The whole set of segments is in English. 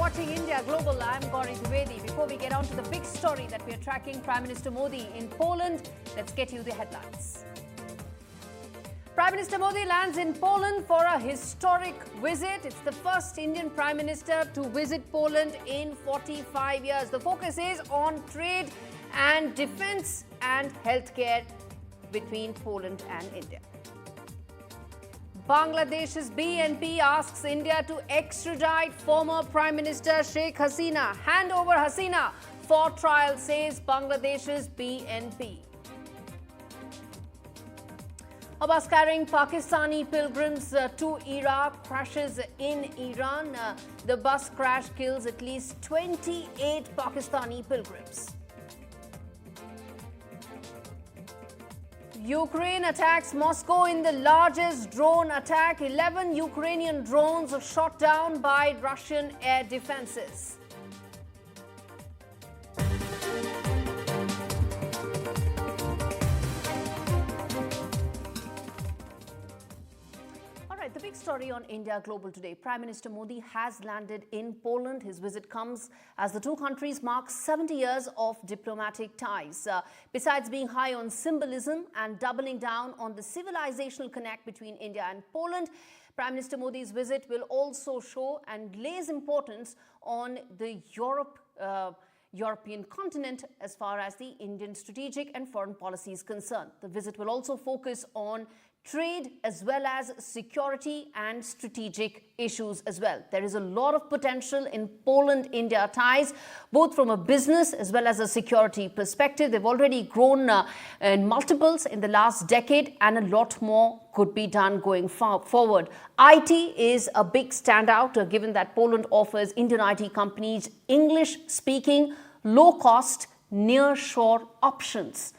watching India Global. I'm Gaurie Dwivedi. Before we get on to the big story that we are tracking, Prime Minister Modi in Poland, let's get you the headlines. Prime Minister Modi lands in Poland for a historic visit. It's the first Indian Prime Minister to visit Poland in 45 years. The focus is on trade and defense and healthcare between Poland and India. Bangladesh's BNP asks India to extradite former Prime Minister Sheikh Hasina. Hand over Hasina for trial, says Bangladesh's BNP. A bus carrying Pakistani pilgrims to Iraq crashes in Iran. The bus crash kills at least 28 Pakistani pilgrims. Ukraine attacks Moscow in the largest drone attack. 11 Ukrainian drones shot down by Russian air defenses. The big story on India Global today. Prime Minister Modi has landed in Poland. His visit comes as the two countries mark 70 years of diplomatic ties. Besides being high on symbolism and doubling down on the civilizational connect between India and Poland, Prime Minister Modi's visit will also show and lays importance on the European continent as far as the Indian strategic and foreign policy is concerned. The visit will also focus on trade as well as security and strategic issues as well. There is a lot of potential in Poland-India ties, both from a business as well as a security perspective. They've already grown in multiples in the last decade, and a lot more could be done going forward. IT is a big standout, given that Poland offers Indian IT companies English-speaking, low-cost, near-shore options.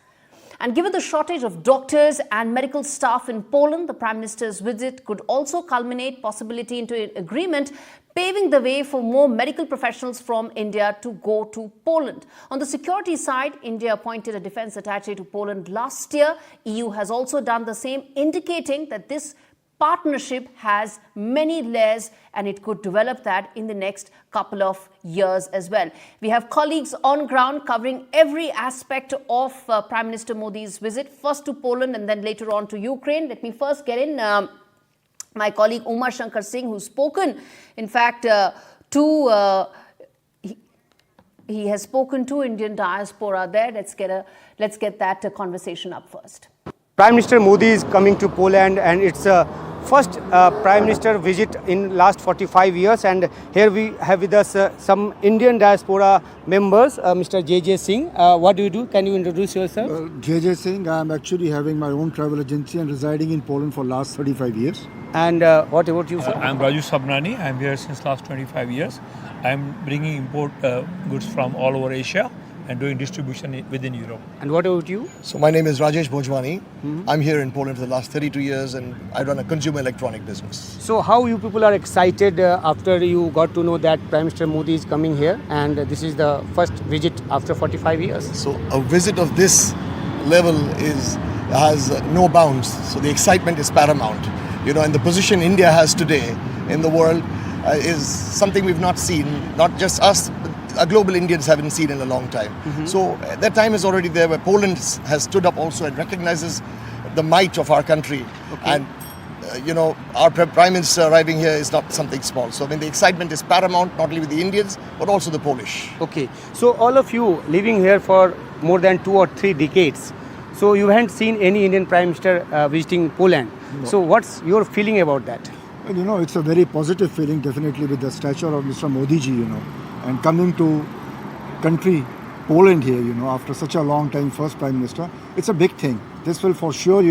And given the shortage of doctors and medical staff in Poland, the Prime Minister's visit could also culminate possibility into an agreement, paving the way for more medical professionals from India to go to Poland. On the security side, India appointed a defense attaché to Poland last year. EU has also done the same, indicating that this partnership has many layers and it could develop that in the next couple of years as well. We have colleagues on ground covering every aspect of Prime Minister Modi's visit, first to Poland and then later on to Ukraine. Let me first get in my colleague Umar Shankar Singh, who's spoken, in fact, he has spoken to Indian diaspora there. Let's get that conversation up first. Prime Minister Modi is coming to Poland, and it's a first Prime Minister visit in last 45 years. And here we have with us some Indian diaspora members. Mr. JJ Singh, what do you do? Can you introduce yourself? JJ Singh, I'm actually having my own travel agency and residing in Poland for last 35 years. And what about you, sir? I'm Raju Sabnani. I'm here since last 25 years. I'm bringing import goods from all over Asia and doing distribution within Europe. And what about you? So my name is Rajesh Bhojwani. I'm here in Poland for the last 32 years and I run a consumer electronic business. So how you people are excited after you got to know that Prime Minister Modi is coming here and this is the first visit after 45 years? So a visit of this level has no bounds. So the excitement is paramount. You know, and the position India has today in the world is something we've not seen, not just us, global Indians haven't seen in a long time. So that time is already there where Poland has stood up also and recognizes the might of our country. And, our Prime Minister arriving here is not something small. So, I mean, the excitement is paramount, not only with the Indians, but also the Polish. Okay. So, all of you living here for more than 2 or 3 decades, so you haven't seen any Indian Prime Minister visiting Poland. No. So, what's your feeling about that? Well, it's a very positive feeling, definitely, with the stature of Mr. Modi ji, and coming to country, Poland here, after such a long time, first Prime Minister, it's a big thing. This will for sure,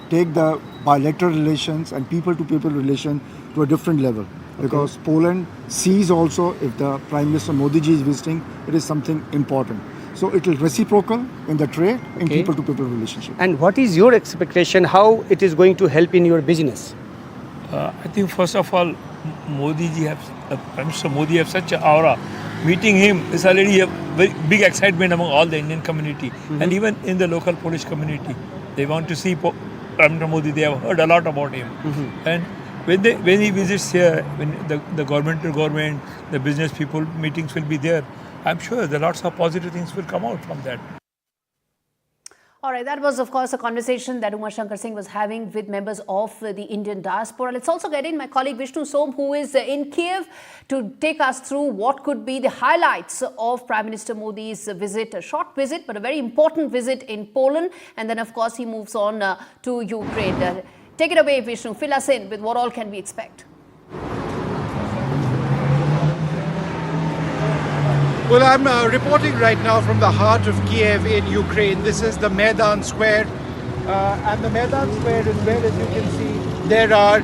take the bilateral relations and people-to-people relation to a different level. Okay. Because Poland sees also, if the Prime Minister Modi ji is visiting, it is something important. So it will reciprocal in the trade and people-to-people relationship. And what is your expectation, how it is going to help in your business? I think first of all, Prime Minister Modi has such an aura. Meeting him is already a very big excitement among all the Indian community and even in the local Polish community. They want to see Prime Minister Modi. They have heard a lot about him. And when he visits here, when the government to government, the business people meetings will be there, I'm sure that lots of positive things will come out from that. All right, that was, of course, a conversation that Uma Shankar Singh was having with members of the Indian diaspora. Let's also get in my colleague Vishnu Som, who is in Kiev, to take us through what could be the highlights of Prime Minister Modi's visit, a short visit, but a very important visit in Poland. And then, of course, he moves on to Ukraine. Take it away, Vishnu. Fill us in with what all can we expect. Well, I'm reporting right now from the heart of Kiev in Ukraine. This is the Maidan Square. And the Maidan Square is where, as you can see, there are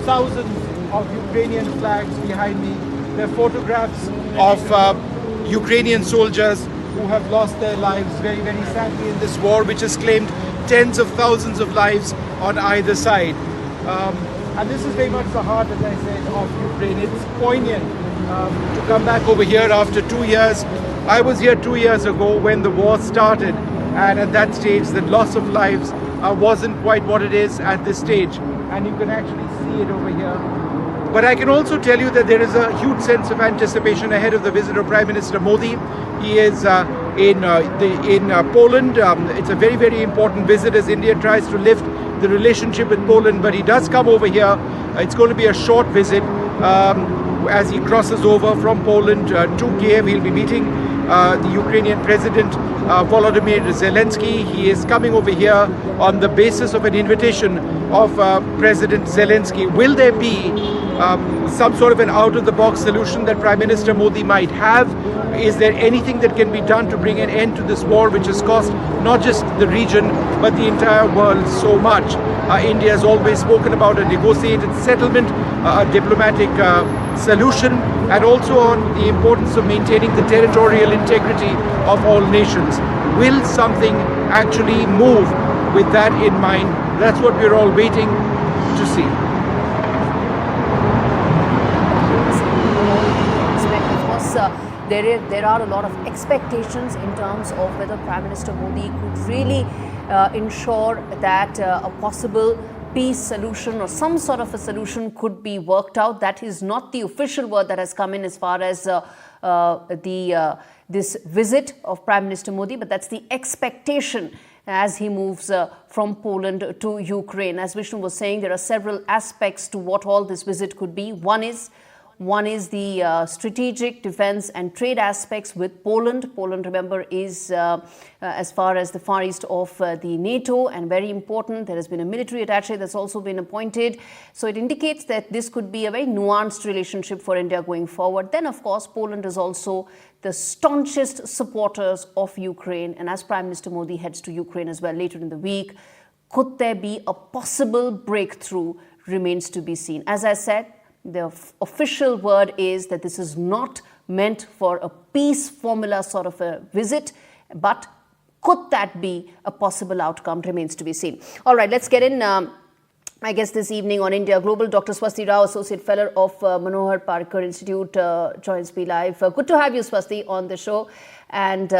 thousands of Ukrainian flags behind me. There are photographs of Ukrainian soldiers who have lost their lives very, very sadly in this war, which has claimed tens of thousands of lives on either side. And this is very much the heart, as I said, of Ukraine. It's poignant to come back over here after 2 years. I was here 2 years ago when the war started, and at that stage the loss of lives wasn't quite what it is at this stage, and you can actually see it over here. But I can also tell you that there is a huge sense of anticipation ahead of the visit of Prime Minister Modi. He is in Poland. It's a very, very important visit as India tries to lift the relationship with Poland, but he does come over here. It's going to be a short visit. As he crosses over from Poland to Kiev, he'll be meeting the Ukrainian President Volodymyr Zelensky. He is coming over here on the basis of an invitation of President Zelensky. Will there be some sort of an out-of-the-box solution that Prime Minister Modi might have? Is there anything that can be done to bring an end to this war, which has cost not just the region but the entire world so much? India has always spoken about a negotiated settlement, a diplomatic solution, and also on the importance of maintaining the territorial integrity of all nations. Will something actually move with that in mind? That's what we're all waiting to see. There are a lot of expectations in terms of whether Prime Minister Modi could really ensure that a possible peace solution or some sort of a solution could be worked out. That is not the official word that has come in as far as this visit of Prime Minister Modi, but that's the expectation as he moves from Poland to Ukraine. As Vishnu was saying, there are several aspects to what all this visit could be. One is the strategic, defense and trade aspects with Poland. Poland, remember, is as far as the far east of the NATO, and very important. There has been a military attaché that's also been appointed. So it indicates that this could be a very nuanced relationship for India going forward. Then, of course, Poland is also the staunchest supporters of Ukraine. And as Prime Minister Modi heads to Ukraine as well later in the week, could there be a possible breakthrough remains to be seen. As I said, the official word is that this is not meant for a peace formula sort of a visit, but could that be a possible outcome remains to be seen. All right, let's get in. I guess this evening on India Global, Dr. Swasti Rao, Associate Fellow of Manohar Parkar Institute, joins me live. Good to have you, Swasti, on the show. And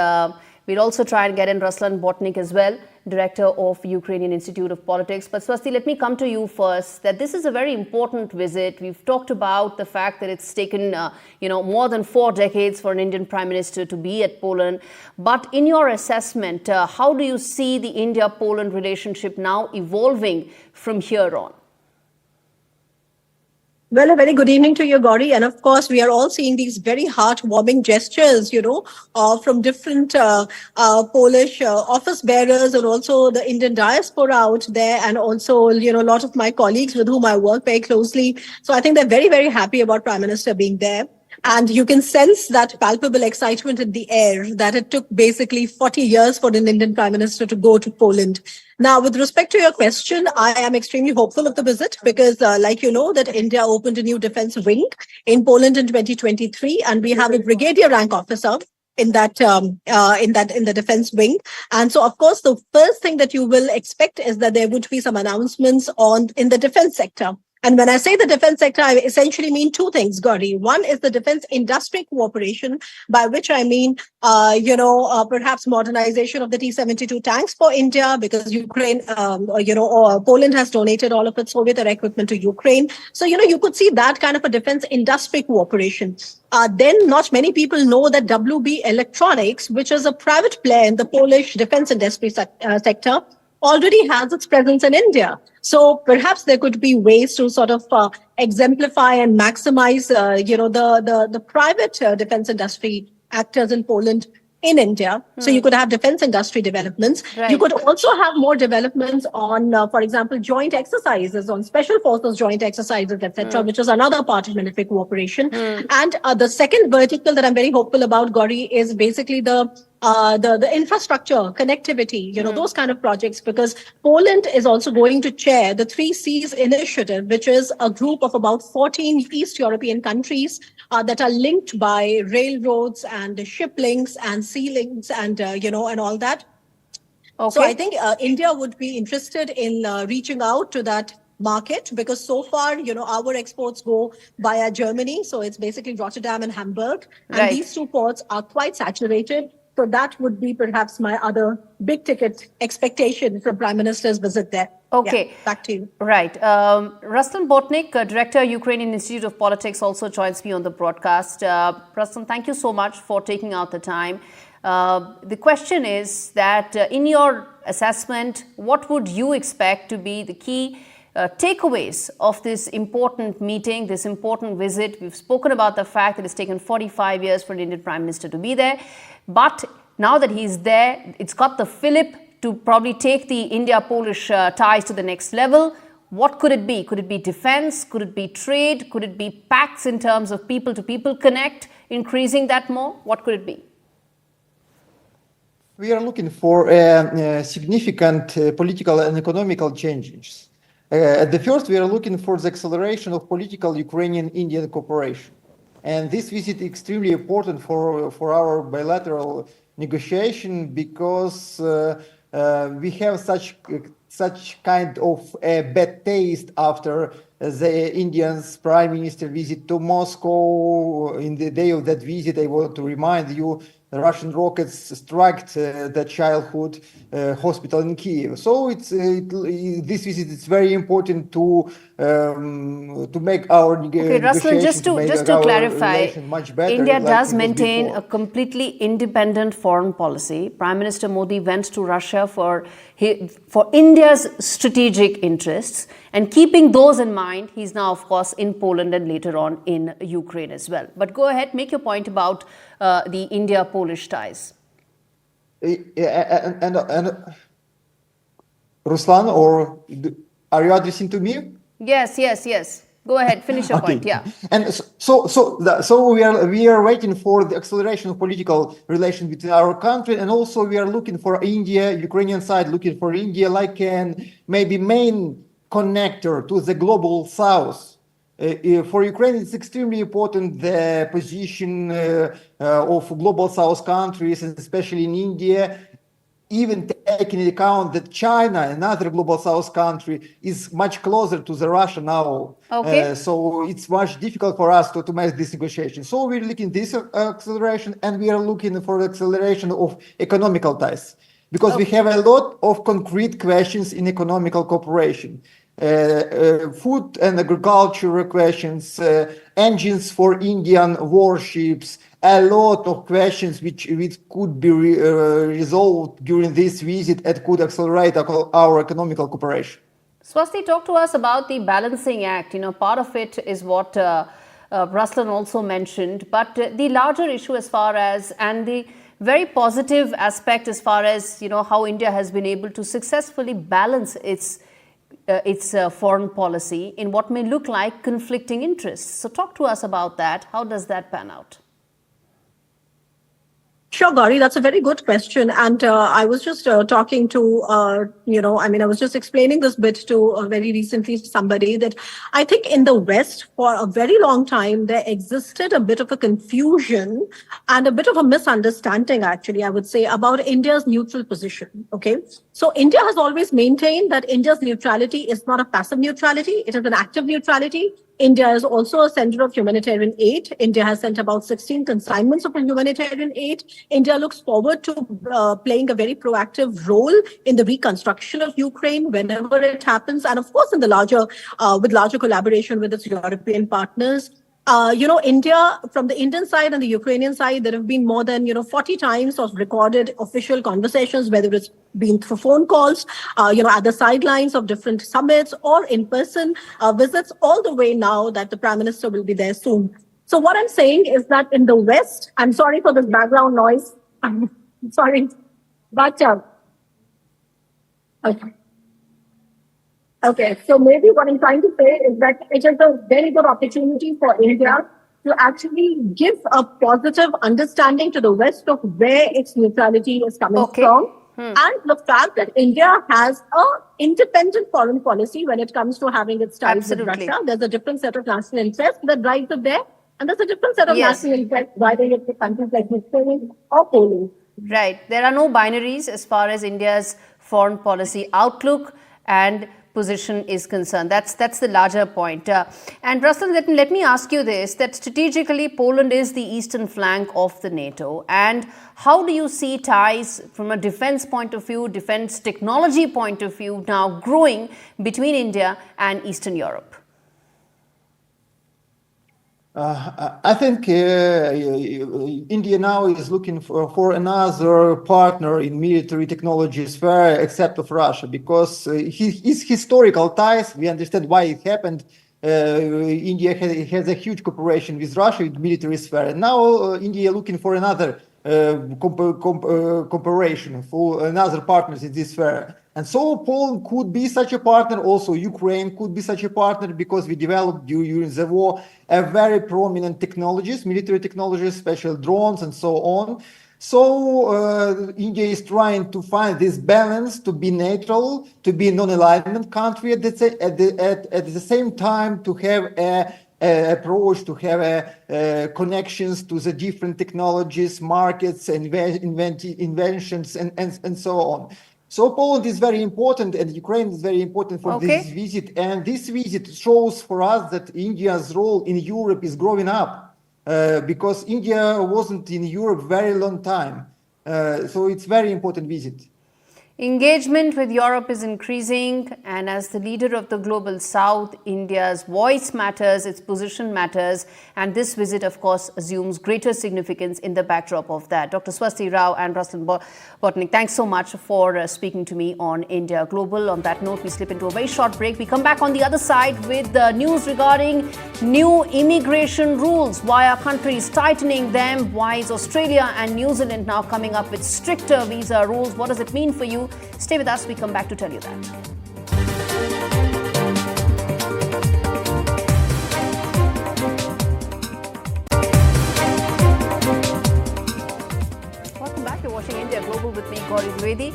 we'll also try and get in Ruslan Bortnik as well, Director of Ukrainian Institute of Politics. But Swasti, let me come to you first, that this is a very important visit. We've talked about the fact that it's taken, more than 4 decades for an Indian Prime Minister to be at Poland. But in your assessment, how do you see the India-Poland relationship now evolving from here on? Well, a very good evening to you, Gaurie. And of course, we are all seeing these very heartwarming gestures, from different Polish office bearers and also the Indian diaspora out there. And also, a lot of my colleagues with whom I work very closely. So I think they're very, very happy about Prime Minister being there. And you can sense that palpable excitement in the air that it took basically 40 years for an Indian Prime Minister to go to Poland. Now, with respect to your question, I am extremely hopeful of the visit because, that India opened a new defense wing in Poland in 2023, and we have a brigadier rank officer in the defense wing. And so, of course, the first thing that you will expect is that there would be some announcements in the defense sector. And when I say the defense sector, I essentially mean two things, Gaurie. One is the defense industry cooperation, by which I mean, perhaps modernization of the T-72 tanks for India, because Ukraine, Poland has donated all of its Soviet era equipment to Ukraine. So, you could see that kind of a defense industry cooperation. Then not many people know that WB Electronics, which is a private player in the Polish defense industry sector, already has its presence in India. So perhaps there could be ways to sort of exemplify and maximize, the private defense industry actors in Poland in India. So you could have defense industry developments. Right. You could also have more developments on, for example, joint exercises, on special forces joint exercises, etc., which is another part of military cooperation. And the second vertical that I'm very hopeful about, Gaurie, is basically the infrastructure, connectivity, those kind of projects, because Poland is also going to chair the 3Cs initiative, which is a group of about 14 East European countries that are linked by railroads and ship links and sea links and, and all that. Okay. So I think India would be interested in reaching out to that market, because so far, our exports go via Germany. So it's basically Rotterdam and Hamburg. And Right. these two ports are quite saturated. So that would be perhaps my other big ticket expectation from Prime Minister's visit there. Okay. Yeah, back to you. Right. Ruslan Bortnik, Director, Ukrainian Institute of Politics, also joins me on the broadcast. Ruslan, thank you so much for taking out the time. The question is that in your assessment, what would you expect to be the key takeaways of this important meeting, this important visit? We've spoken about the fact that it's taken 45 years for the Indian Prime Minister to be there. But now that he's there, it's got the fillip to probably take the India-Polish ties to the next level. What could it be? Could it be defense? Could it be trade? Could it be pacts in terms of people-to-people connect, increasing that more? What could it be? We are looking for significant political and economical changes. At the first, we are looking for the acceleration of political Ukrainian-Indian cooperation. And this visit is extremely important for our bilateral negotiation, because we have such kind of a bad taste after the Indian's Prime Minister visit to Moscow. In the day of that visit, I want to remind you, the Russian rockets struck the childhood hospital in Kiev. So this visit is very important to make our Ruslan, just to clarify, much better, India does it was maintain before. a completely independent foreign policy. Prime Minister Modi went to Russia for India's strategic interests, and keeping those in mind, he's now, of course, in Poland and later on in Ukraine as well. But go ahead, make your point about the India-Polish ties. And Ruslan, or are you addressing to me? Yes. Go ahead, finish your point. Yeah. And so we are waiting for the acceleration of political relations between our country, and also we are looking for India, Ukrainian side looking for India like an maybe main connector to the global south. For Ukraine, it's extremely important the position of global south countries, and especially in India, even taking into account that China, another global south country, is much closer to the Russia now. Okay. So it's much difficult for us to make this negotiation. So we're looking this acceleration, and we are looking for acceleration of economical ties, because we have a lot of concrete questions in economical cooperation. Food and agriculture questions, engines for Indian warships, a lot of questions which could be resolved during this visit and could accelerate our economical cooperation. Swasti, talk to us about the balancing act. Part of it is what Ruslan also mentioned, but the larger issue as far as, and the very positive aspect as far as, how India has been able to successfully balance its foreign policy in what may look like conflicting interests. So talk to us about that. How does that pan out? Sure, Gaurie, that's a very good question. And I was just talking to, I was just explaining this bit to very recently somebody that I think in the West, for a very long time, there existed a bit of a confusion and a bit of a misunderstanding, actually, I would say, about India's neutral position. Okay. So India has always maintained that India's neutrality is not a passive neutrality, it is an active neutrality. India is also a center of humanitarian aid. India has sent about 16 consignments of humanitarian aid. India looks forward to playing a very proactive role in the reconstruction of Ukraine whenever it happens. And of course, in the with larger collaboration with its European partners. India, from the Indian side and the Ukrainian side, there have been more than, 40 times of recorded official conversations, whether it's been through phone calls, at the sidelines of different summits or in-person visits, all the way now that the Prime Minister will be there soon. So what I'm saying is that in the West, I'm sorry for this background noise. I'm sorry, but okay. Okay, so maybe what I'm trying to say is that it is a very good opportunity for India to actually give a positive understanding to the West of where its neutrality is coming from. And the fact that India has an independent foreign policy when it comes to having its ties with Russia. There's a different set of national interests that drives it there. And there's a different set of national interests driving it with countries like Ukraine or Poland. Right. There are no binaries as far as India's foreign policy outlook and position is concerned. That's the larger point. And Ruslan, let me ask you this, that strategically Poland is the eastern flank of the NATO. And how do you see ties from a defense point of view, defense technology point of view now growing between India and Eastern Europe? I think India now is looking for another partner in military technology sphere except of Russia, because his historical ties, we understand why it happened. India has a huge cooperation with Russia in military sphere. And now India looking for another cooperation, for another partners in this sphere. And so Poland could be such a partner, also Ukraine could be such a partner, because we developed during the war a very prominent technologies, military technologies, special drones and so on. So India is trying to find this balance to be neutral, to be a non-alignment country at the same time, to have a approach, to have connections to the different technologies, markets, inventions, and so on. So Poland is very important, and Ukraine is very important for this visit. And this visit shows for us that India's role in Europe is growing up, because India wasn't in Europe very long time. So it's very important visit. Engagement with Europe is increasing, and as the leader of the global South, India's voice matters, its position matters, and this visit, of course, assumes greater significance in the backdrop of that. Dr. Swasti Rao and Ruslan Bortnik, thanks so much for speaking to me on India Global. On that note, we slip into a very short break. We come back on the other side with the news regarding new immigration rules. Why are countries tightening them? Why is Australia and New Zealand now coming up with stricter visa rules? What does it mean for you? Stay with us. We come back to tell you that. Welcome back. You're watching India Global with me, Gaurie, Dwivedi.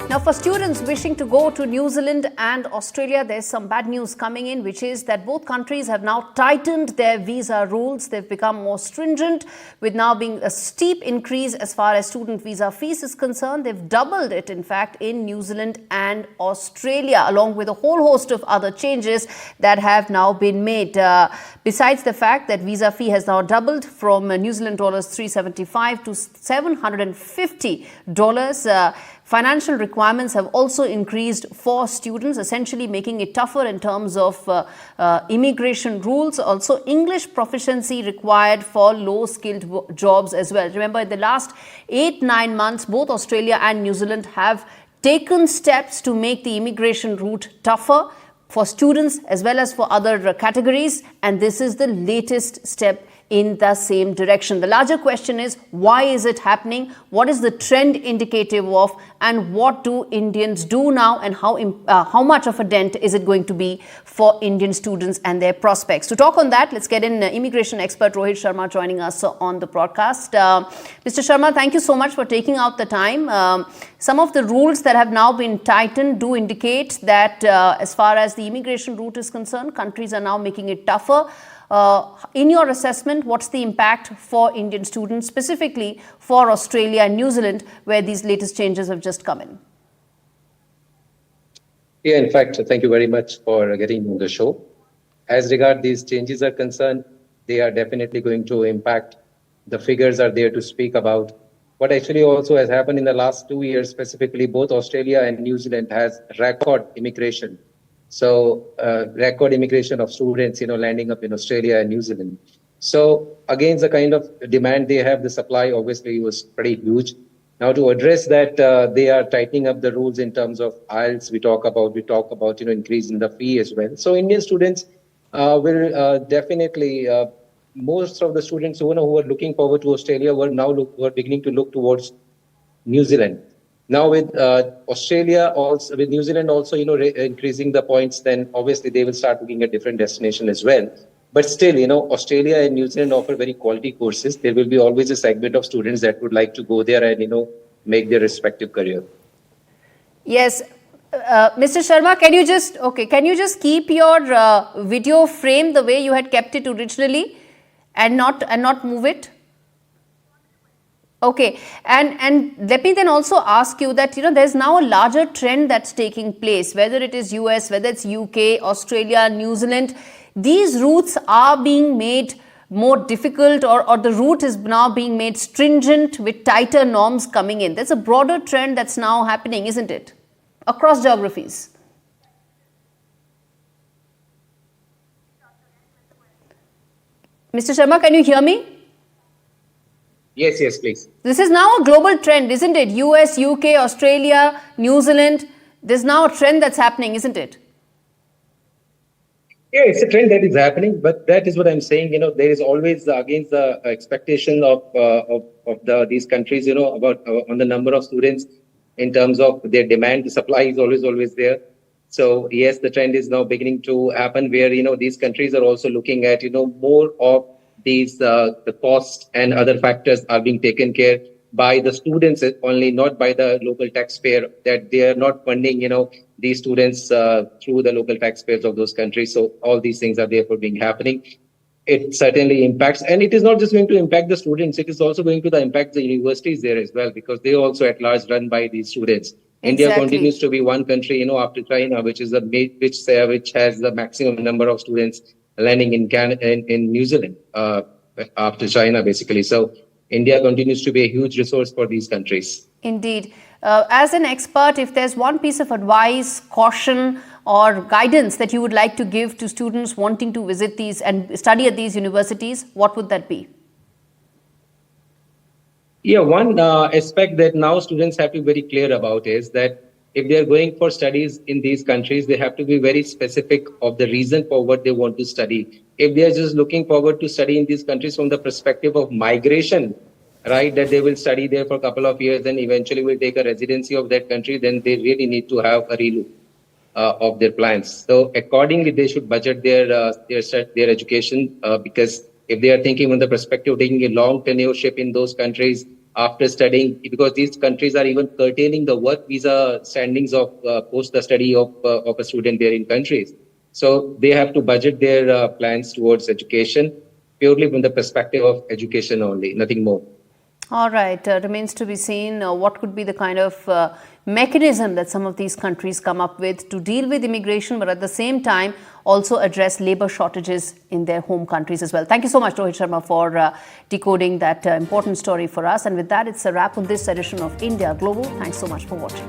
Now, for students wishing to go to New Zealand and Australia, there's some bad news coming in, which is that both countries have now tightened their visa rules. They've become more stringent, with now being a steep increase as far as student visa fees is concerned. They've doubled it, in fact, in New Zealand and Australia, along with a whole host of other changes that have now been made. Besides the fact that visa fee has now doubled from New Zealand dollars $375 to $750, financial requirements have also increased for students, essentially making it tougher in terms of immigration rules. Also, English proficiency required for low-skilled jobs as well. Remember, in the last 8-9 months, both Australia and New Zealand have taken steps to make the immigration route tougher for students as well as for other categories. And this is the latest step in the same direction. The larger question is, why is it happening? What is the trend indicative of, and what do Indians do now, and how much of a dent is it going to be for Indian students and their prospects? To talk on that, let's get in immigration expert Rohit Sharma joining us on the broadcast. Mr. Sharma, thank you so much for taking out the time. Some of the rules that have now been tightened do indicate that as far as the immigration route is concerned, countries are now making it tougher. In your assessment, what's the impact for Indian students, specifically for Australia and New Zealand, where these latest changes have just come in? Yeah, in fact, thank you very much for getting on the show. As regard these changes are concerned, they are definitely going to impact. The figures are there to speak about. What actually also has happened in the last 2 years, specifically both Australia and New Zealand has record immigration. So record immigration of students, landing up in Australia and New Zealand. So against the kind of demand they have, the supply obviously was pretty huge. Now to address that, they are tightening up the rules in terms of IELTS. We talk about increasing the fee as well. So Indian students will definitely, most of the students who are looking forward to Australia were beginning to look towards New Zealand. Now with Australia also, with New Zealand also, increasing the points, then obviously they will start looking at different destinations as well. But still, Australia and New Zealand offer very quality courses. There will be always a segment of students that would like to go there and, make their respective career. Yes. Mr. Sharma, can you just keep your video frame the way you had kept it originally and not move it? Okay, and let me then also ask you that, there's now a larger trend that's taking place, whether it is US, whether it's UK, Australia, New Zealand. These routes are being made more difficult, or the route is now being made stringent with tighter norms coming in. There's a broader trend that's now happening, isn't it? Across geographies. Mr. Sharma, can you hear me? Yes, please. This is now a global trend, isn't it? US, UK, Australia, New Zealand. There's now a trend that's happening, isn't it? Yeah, it's a trend that is happening, but that is what I'm saying. There is always against the expectation of these countries, about on the number of students in terms of their demand. The supply is always there. So yes, the trend is now beginning to happen where these countries are also looking at more of these the costs and other factors are being taken care by the students only, not by the local taxpayer, that they are not funding these students through the local taxpayers of those countries. So all these things are therefore being happening. It certainly impacts, and it is not just going to impact the students, it is also going to impact the universities there as well, because they also at large run by these students. Exactly. India continues to be one country, after China, which has the maximum number of students landing in New Zealand after China, basically. So India continues to be a huge resource for these countries. Indeed. As an expert, if there's one piece of advice, caution, or guidance that you would like to give to students wanting to visit these and study at these universities, what would that be? Yeah, one aspect that now students have to be very clear about is that if they are going for studies in these countries, they have to be very specific of the reason for what they want to study. If they are just looking forward to study in these countries from the perspective of migration, right, that they will study there for a couple of years and eventually will take a residency of that country, then they really need to have a relook of their plans. So accordingly, they should budget their education because if they are thinking from the perspective of taking a long tenureship in those countries after studying, because these countries are even curtailing the work visa standings of post the study of a student there in countries. So they have to budget their plans towards education purely from the perspective of education only, nothing more. All right. Remains to be seen what could be the kind of mechanism that some of these countries come up with to deal with immigration, but at the same time also address labor shortages in their home countries as well. Thank you so much, Rohit Sharma, for decoding that important story for us. And with that, it's a wrap on this edition of India Global. Thanks so much for watching.